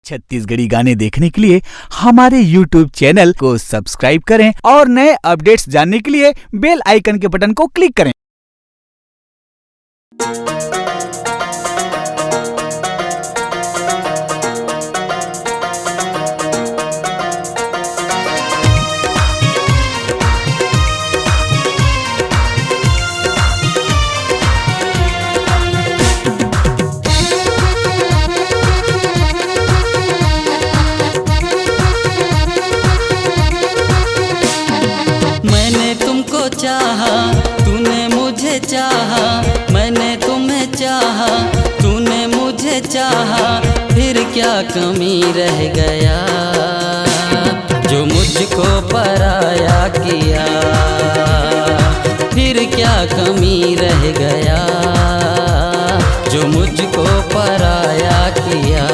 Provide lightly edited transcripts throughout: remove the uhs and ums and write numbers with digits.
छत्तीसगढ़ी गाने देखने के लिए हमारे YouTube चैनल को सब्सक्राइब करें और नए अपडेट्स जानने के लिए बेल आइकन के बटन को क्लिक करें। चाहा तूने मुझे चाहा, मैंने तुम्हें चाहा, तूने मुझे चाहा, फिर क्या कमी रह गया जो मुझको पराया किया, फिर क्या कमी रह गया जो मुझको पराया किया।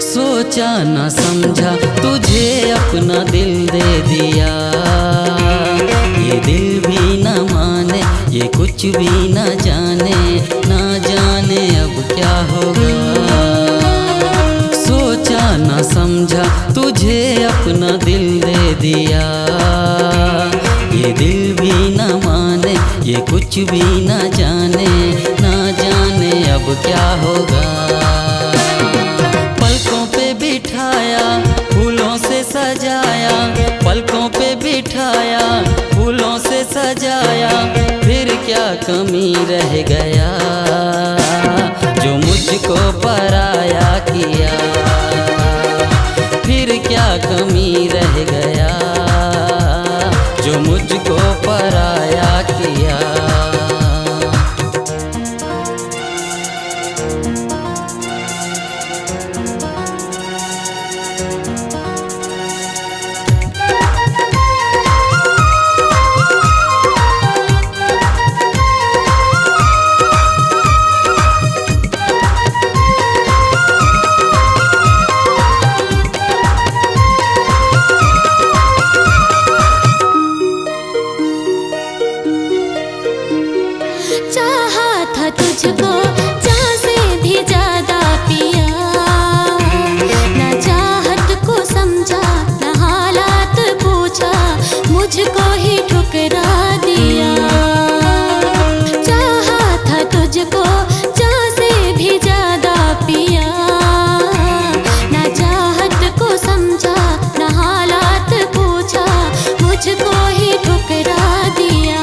सोचा न समझा तुझे अपना दिल दे दिया, ये दिल भी न माने, ये कुछ भी न जाने, ना जाने अब क्या होगा। सोचा न समझा तुझे अपना दिल दे दिया, ये दिल भी न माने, ये कुछ भी न जाने, ना जाने अब क्या होगा। पलकों पे बिठाया फूलों से सजाया, पलकों पे बिठाया फूलों से सजाया, फिर क्या कमी रह गया जो मुझको पराया किया, फिर क्या कमी रह गया जो मुझको पराया किया। चाहा था तुझको चाह से भी ज्यादा पिया, ना चाहत को समझा, ना हालात पूछा, मुझको ही ठुकरा दिया। चाहा था तुझको चाह से भी ज्यादा पिया, ना चाहत को समझा, ना हालात पूछा, मुझको ही ठुकरा दिया।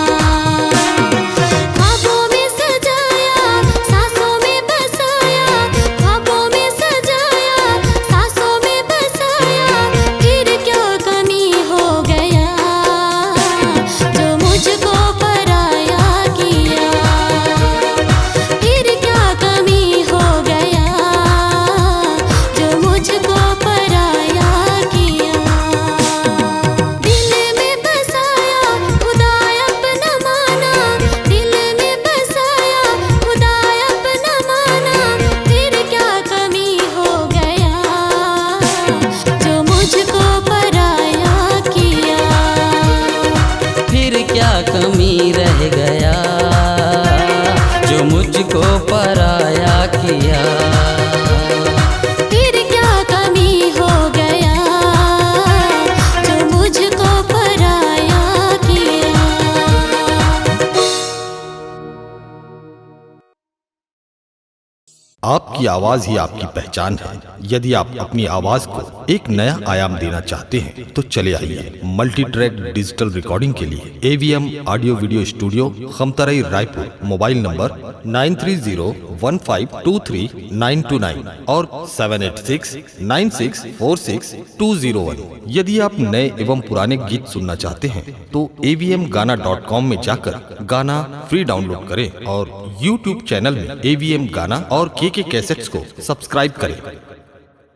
कमी रह गया जो मुझको पराया किया, फिर क्या कमी हो गया जो मुझको पराया किया। आपकी आवाज ही आपकी पहचान है। यदि आप अपनी आवाज को एक नया आयाम देना चाहते हैं तो चले आइए मल्टी ट्रैक डिजिटल रिकॉर्डिंग के लिए AVM audio video studio, Khamtarai, Raipur. Mobile number 9301523929 और 7869646201। यदि आप नए एवं पुराने गीत सुनना चाहते हैं तो avmgana.com में जाकर गाना फ्री डाउनलोड करें और YouTube चैनल में AVM गाना और KK कैसेट्स को सब्सक्राइब करें।